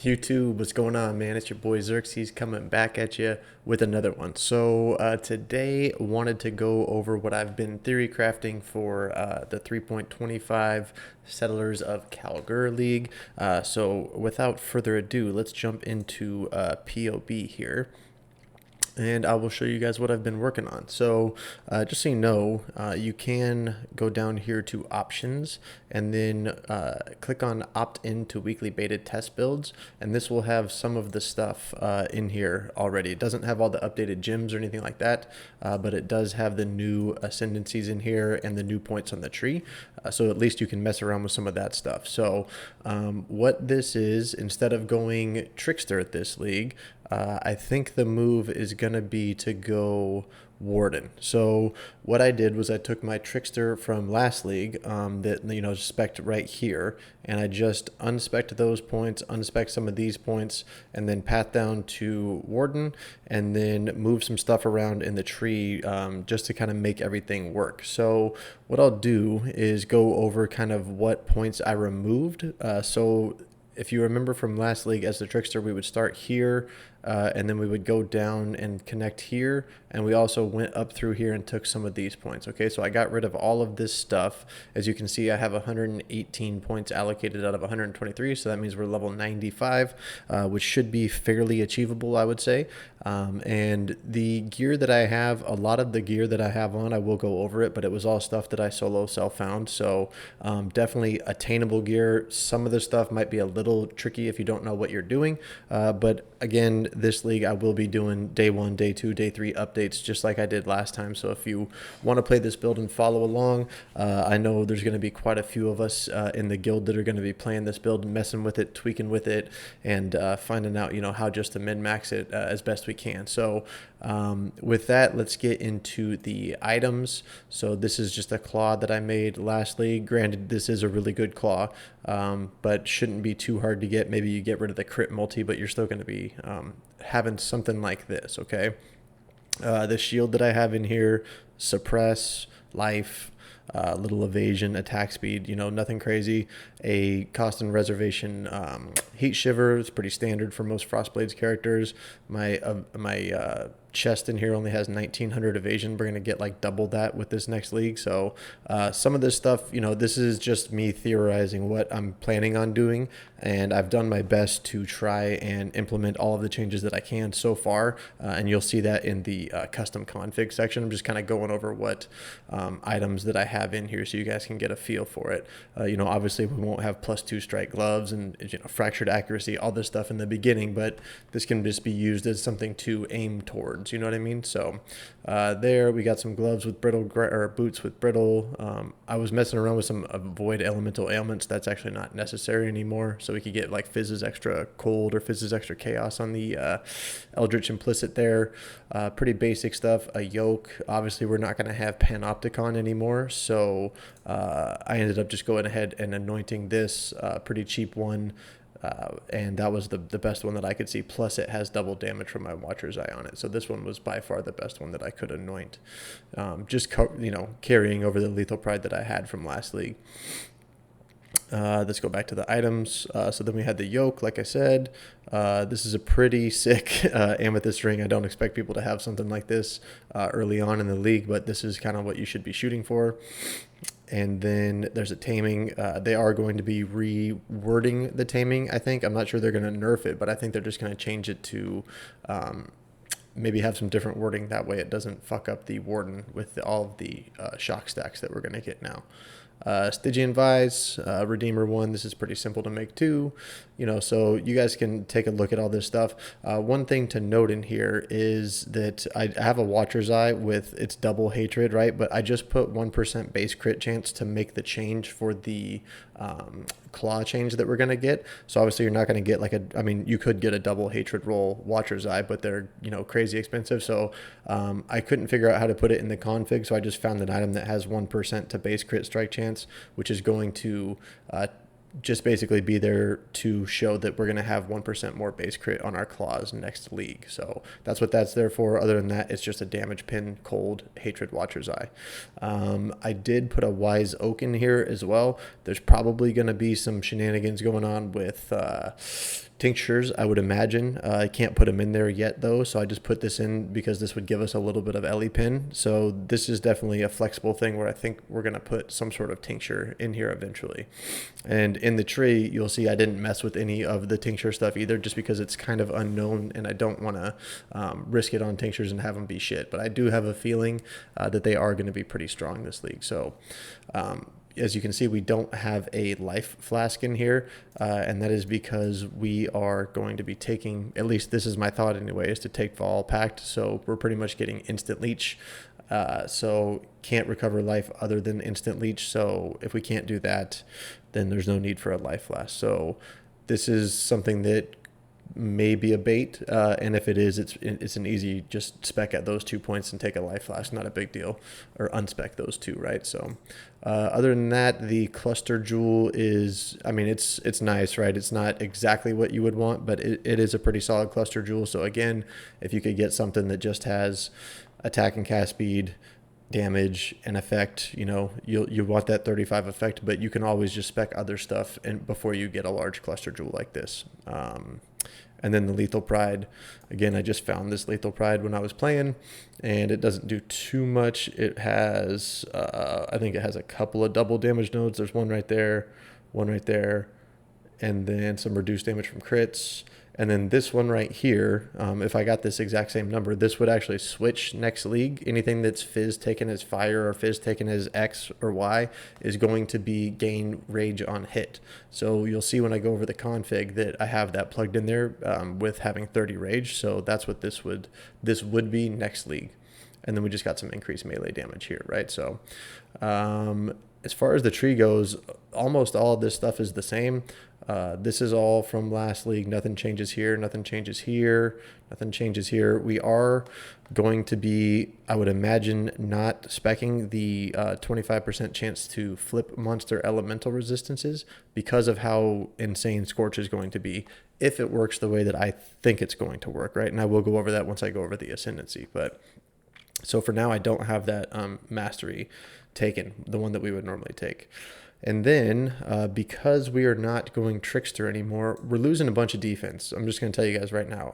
YouTube, what's going on, man? It's your boy Xerxes coming back at you with another one. So today, wanted to go over what I've been theory crafting for the 3.25 Settlers of Calgur League. So without further ado, let's jump into POB here, and I will show you guys what I've been working on. So just so you know, you can go down here to options and then click on opt in to weekly beta test builds, and this will have some of the stuff in here already. It doesn't have all the updated gems or anything like that, but it does have the new ascendancies in here and the new points on the tree, so at least you can mess around with some of that stuff. So what this is, instead of going trickster at this league, I think the move is going to be to go Warden. So what I did was I took my trickster from last league that, you know, spec'd right here, and I just unspec'd those points, unspec'd some of these points, and then path down to Warden, and then move some stuff around in the tree just to kind of make everything work. So what I'll do is go over kind of what points I removed. So if you remember from last league, as the trickster, we would start here, and then we would go down and connect here, and we also went up through here and took some of these points. Okay, so I got rid of all of this stuff. As you can see, I have 118 points allocated out of 123, so that means we're level 95, which should be fairly achievable, I would say. And the gear that I have, a lot of the gear that I have on, I will go over it, but it was all stuff that I solo self-found, so definitely attainable gear. Some of the stuff might be a little tricky if you don't know what you're doing, but again, this league I will be doing day 1, day 2, day 3 updates just like I did last time. So if you want to play this build and follow along, I know there's going to be quite a few of us in the guild that are going to be playing this build, messing with it, tweaking with it, and finding out, you know, how just to min-max it as best we can. So with that, let's get into the items. So this is just a claw that I made last league. Granted, this is a really good claw, but shouldn't be too hard to get. Maybe you get rid of the crit multi, but you're still going to be having something like this. Okay, the shield that I have in here: suppress, life, little evasion, attack speed, you know, nothing crazy. A cost and reservation heat shiver is pretty standard for most Frostblades characters. My chest in here only has 1900 evasion. We're going to get like double that with this next league. So some of this stuff, you know, this is just me theorizing what I'm planning on doing, and I've done my best to try and implement all of the changes that I can so far, and you'll see that in the custom config section. I'm just kind of going over what items that I have in here so you guys can get a feel for it. You know, obviously we won't have +2 strike gloves and, you know, fractured accuracy, all this stuff in the beginning, but this can just be used as something to aim towards. You know what I mean? So there we got some gloves with brittle, or boots with brittle. I was messing around with some avoid elemental ailments. That's actually not necessary anymore. So we could get like Fizz's extra cold or Fizz's extra chaos on the Eldritch implicit there. Pretty basic stuff. A yoke. Obviously we're not going to have Panopticon anymore. So I ended up just going ahead and anointing this pretty cheap one. And that was the best one that I could see. Plus, it has double damage from my Watcher's Eye on it. So this one was by far the best one that I could anoint. Just you know, carrying over the Lethal Pride that I had from last league. Let's go back to the items. So then we had the yoke, like I said. This is a pretty sick amethyst ring. I don't expect people to have something like this early on in the league, but this is kind of what you should be shooting for. And then there's a taming. They are going to be rewording the taming, I think. I'm not sure they're going to nerf it, but I think they're just going to change it to maybe have some different wording. That way it doesn't fuck up the Warden with all of the shock stacks that we're going to get now. Stygian Vise, Redeemer 1, this is pretty simple to make too, you know, so you guys can take a look at all this stuff. One thing to note in here is that I have a Watcher's Eye with its double hatred, right, but I just put 1% base crit chance to make the change for the claw change that we're going to get. So obviously you're not going to get like I mean, you could get a double hatred roll Watcher's Eye, but they're, you know, crazy expensive. So I couldn't figure out how to put it in the config, so I just found an item that has 1% to base crit strike chance, which is going to just basically be there to show that we're going to have 1% more base crit on our claws next league. So that's what that's there for. Other than that, it's just a damage pin, cold, hatred, Watcher's Eye. I did put a wise oak in here as well. There's probably going to be some shenanigans going on with Tinctures, I would imagine. I can't put them in there yet though, so I just put this in because this would give us a little bit of LE pin. So this is definitely a flexible thing where I think we're going to put some sort of tincture in here eventually. And in the tree, you'll see I didn't mess with any of the tincture stuff either, just because it's kind of unknown and I don't want to risk it on tinctures and have them be shit. But I do have a feeling that they are going to be pretty strong this league. So as you can see, we don't have a life flask in here, and that is because we are going to be taking, at least this is my thought anyway, is to take Vol Pact. So we're pretty much getting instant leech. So can't recover life other than instant leech. So if we can't do that, then there's no need for a life flask. So this is something that may be a bait, and if it is, it's an easy just spec at those 2 points and take a life flash, not a big deal, or unspec those two, right? So other than that, the cluster jewel is, I mean, it's nice, right? It's not exactly what you would want, but it is a pretty solid cluster jewel. So again, if you could get something that just has attack and cast speed, damage and effect, you know, you want that 35 effect, but you can always just spec other stuff and before you get a large cluster jewel like this. And then the Lethal Pride, again, I just found this Lethal Pride when I was playing, and it doesn't do too much. It has, I think it has a couple of double damage nodes. There's one right there, and then some reduced damage from crits. And then this one right here, if I got this exact same number, this would actually switch next league. Anything that's Fizz taken as fire or Fizz taken as X or Y is going to be gain rage on hit. So you'll see when I go over the config that I have that plugged in there with having 30 rage. So that's what this would be next league. And then we just got some increased melee damage here, right? So as far as the tree goes, almost all of this stuff is the same. This is all from last league. Nothing changes here. Nothing changes here. Nothing changes here. We are going to be, I would imagine, not speccing the 25% chance to flip monster elemental resistances because of how insane Scorch is going to be if it works the way that I think it's going to work, right? And I will go over that once I go over the ascendancy. But so for now, I don't have that mastery taken, the one that we would normally take. And then because we are not going Trickster anymore, we're losing a bunch of defense. I'm just going to tell you guys right now.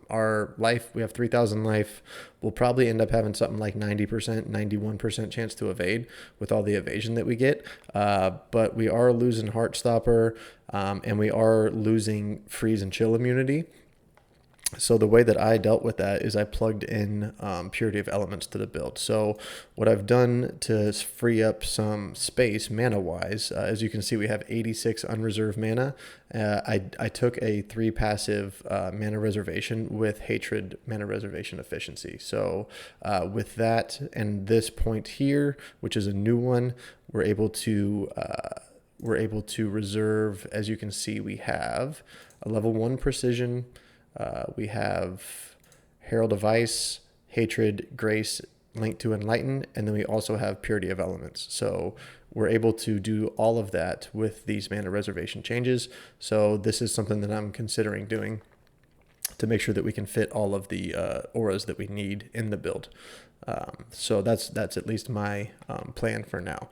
Our life, we have 3,000 life. We'll probably end up having something like 90%, 91% chance to evade with all the evasion that we get. But we are losing Heartstopper, and we are losing freeze and chill immunity. So the way that I dealt with that is I plugged in Purity of Elements to the build. So what I've done to free up some space mana-wise, as you can see, we have 86 unreserved mana. I took a 3 passive mana reservation with Hatred mana reservation efficiency. So with that and this point here, which is a new one, we're able to reserve, as you can see, we have a level 1 precision. We have Herald of Ice, Hatred, Grace, Link to Enlighten, and then we also have Purity of Elements. So we're able to do all of that with these mana reservation changes. So this is something that I'm considering doing to make sure that we can fit all of the auras that we need in the build. So that's at least my plan for now.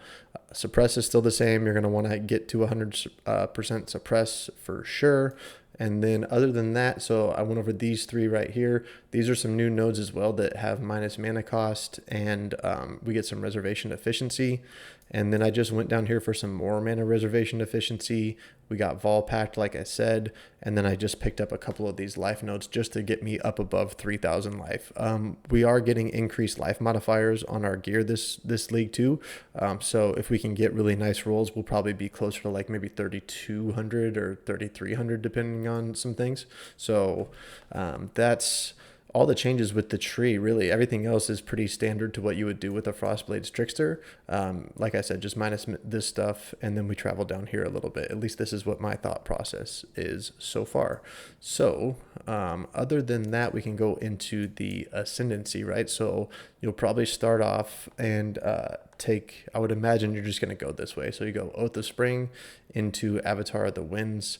Suppress is still the same. You're going to want to get to 100% suppress for sure. And then other than that, so I went over these 3 right here. These are some new nodes as well that have minus mana cost, and we get some reservation efficiency. And then I just went down here for some more mana reservation efficiency. We got Vol Pact, like I said, and then I just picked up a couple of these life nodes just to get me up above 3,000 life. We are getting increased life modifiers on our gear this league too. So if we can get really nice rolls, we'll probably be closer to like maybe 3,200 or 3,300 depending on some things. So that's all the changes with the tree. Really everything else is pretty standard to what you would do with a Frostblades Trickster. Like I said, just minus this stuff, and then we travel down here a little bit. At least this is what my thought process is so far. So other than that, we can go into the ascendancy, right? So you'll probably start off and take, I would imagine you're just going to go this way. So you go Oath of Spring into Avatar of the Winds.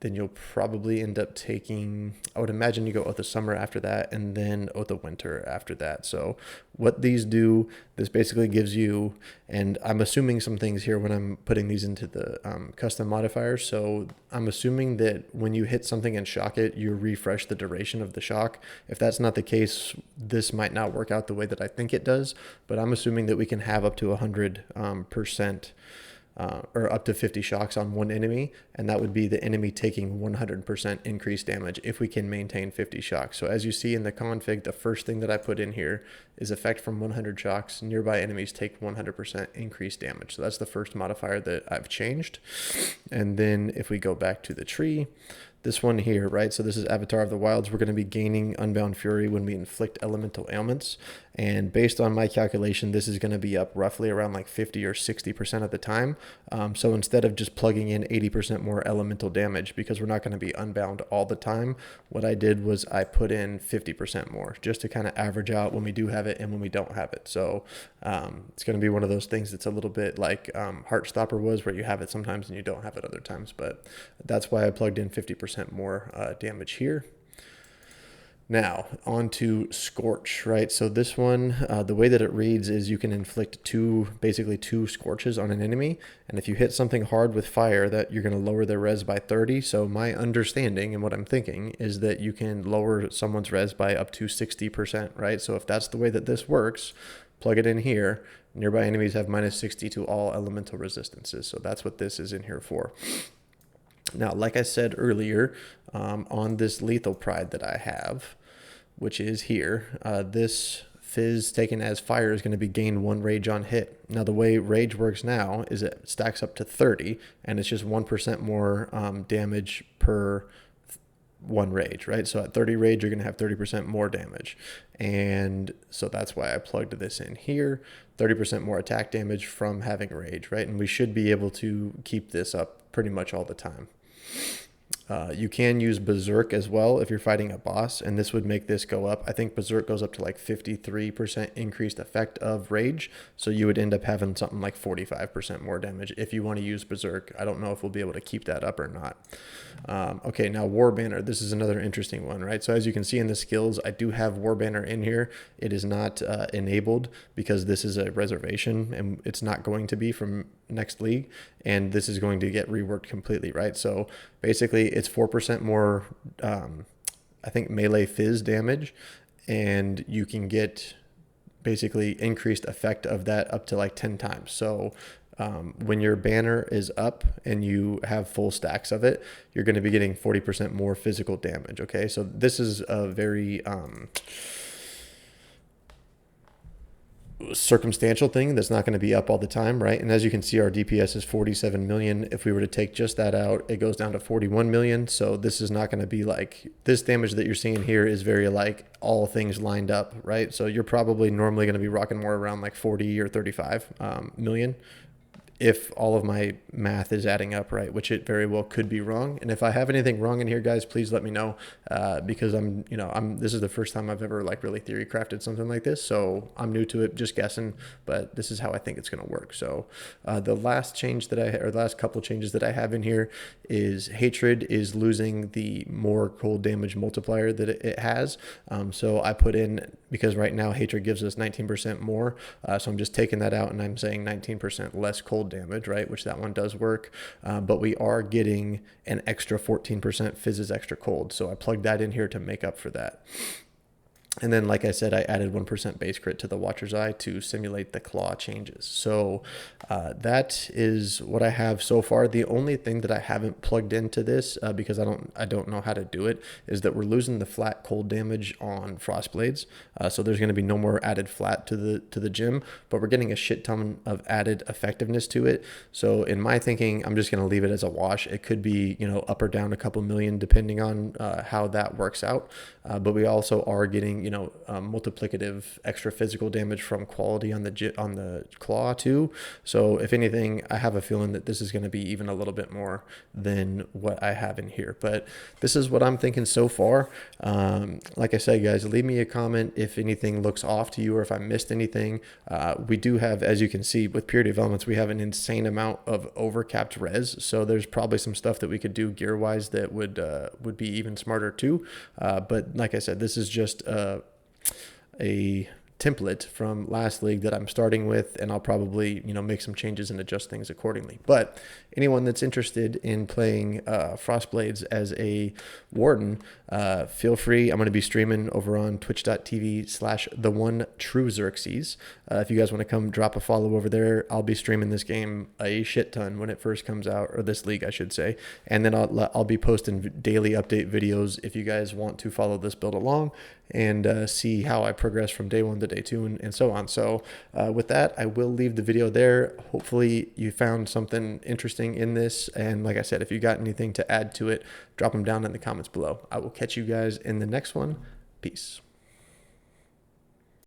then you'll probably end up taking, I would imagine you go Oath of Summer after that, and then Oath of Winter after that. So what these do, this basically gives you, and I'm assuming some things here when I'm putting these into the custom modifiers. So I'm assuming that when you hit something and shock it, you refresh the duration of the shock. If that's not the case, this might not work out the way that I think it does, but I'm assuming that we can have up to 100% or up to 50 shocks on one enemy, and that would be the enemy taking 100% increased damage if we can maintain 50 shocks. So as you see in the config, the first thing that I put in here is effect from 100 shocks. Nearby enemies take 100% increased damage. So that's the first modifier that I've changed. And then if we go back to the tree, this one here, right? So this is Avatar of the Wilds. We're going to be gaining Unbound Fury when we inflict elemental ailments. And based on my calculation, this is going to be up roughly around like 50 or 60% of the time. So instead of just plugging in 80% more elemental damage, because we're not going to be unbound all the time, what I did was I put in 50% more just to kind of average out when we do have it and when we don't have it. So it's going to be one of those things that's a little bit like Heartstopper was, where you have it sometimes and you don't have it other times. But that's why I plugged in 50% more damage here. Now on to Scorch, right? So this one, the way that it reads is you can inflict basically two scorches on an enemy, and if you hit something hard with fire, that you're going to lower their res by 30. So my understanding and what I'm thinking is that you can lower someone's res by up to 60%, right? So if that's the way that this works, plug it in here. Nearby enemies have minus 60 to all elemental resistances. So that's what this is in here for. Now, like I said earlier, on this Lethal Pride that I have, which is here, this Fizz taken as fire is going to be gain 1 rage on hit. Now, the way rage works now is it stacks up to 30, and it's just 1% more damage per 1 rage, right? So at 30 rage, you're going to have 30% more damage. And so that's why I plugged this in here. 30% more attack damage from having rage, right? And we should be able to keep this up pretty much all the time. You can use Berserk as well if you're fighting a boss, and this would make this go up. I think Berserk goes up to like 53% increased effect of rage, so you would end up having something like 45% more damage if you want to use Berserk. I don't know if we'll be able to keep that up or not. Okay, now War Banner. This is another interesting one, right? So as you can see in the skills, I do have War Banner in here. It is not enabled because this is a reservation, and it's not going to be from next league, and this is going to get reworked completely, right? So basically it's 4% more I think melee fizz damage, and you can get basically increased effect of that up to like 10 times. So when your banner is up and you have full stacks of it, you're going to be getting 40% more physical damage. Okay, so this is a very circumstantial thing that's not going to be up all the time, right? And as you can see, our DPS is 47 million. If we were to take just that out, it goes down to 41 million. So this is not going to be like, this damage that you're seeing here is very like all things lined up, right? So you're probably normally going to be rocking more around like 40 or 35 million if all of my math is adding up right, which it very well could be wrong. And if I have anything wrong in here, guys, please let me know, because this is the first time I've ever like really theory crafted something like this. So I'm new to it, just guessing, but this is how I think it's going to work. So the last couple changes that I have in here is Hatred is losing the more cold damage multiplier that it has. So I put in, because right now Hatred gives us 19% more. So I'm just taking that out and I'm saying 19% less cold damage, right? Which that one does work. But we are getting an extra 14% Fizz's extra cold. So I plugged that in here to make up for that. And then, like I said, I added 1% base crit to the Watcher's Eye to simulate the claw changes. So that is what I have so far. The only thing that I haven't plugged into this, because I don't know how to do it, is that we're losing the flat cold damage on Frost Blades. So there's going to be no more added flat to the gym, but we're getting a shit ton of added effectiveness to it. So in my thinking, I'm just going to leave it as a wash. It could be, up or down a couple million depending on how that works out. But we also are getting, multiplicative extra physical damage from quality on the claw too. So if anything, I have a feeling that this is going to be even a little bit more than what I have in here. But this is what I'm thinking so far. Like I said, guys, leave me a comment if anything looks off to you or if I missed anything. We do have, as you can see, with Purity of Elements, we have an insane amount of overcapped res. So there's probably some stuff that we could do gear-wise that would be even smarter too. But like I said, this is just a template from last league that I'm starting with, and I'll probably make some changes and adjust things accordingly. But anyone that's interested in playing Frostblades as a Warden, feel free. I'm going to be streaming over on twitch.tv/TheOneTrueXerxes. If you guys want to come drop a follow over there, I'll be streaming this game a shit ton when it first comes out, or this league I should say, and then I'll be posting daily update videos if you guys want to follow this build along and see how I progress from day 1 to day 2 and so on. So with that, I will leave the video there. Hopefully you found something interesting in this, and like I said, if you got anything to add to it, drop them down in the comments below. I will catch you guys in the next one. Peace.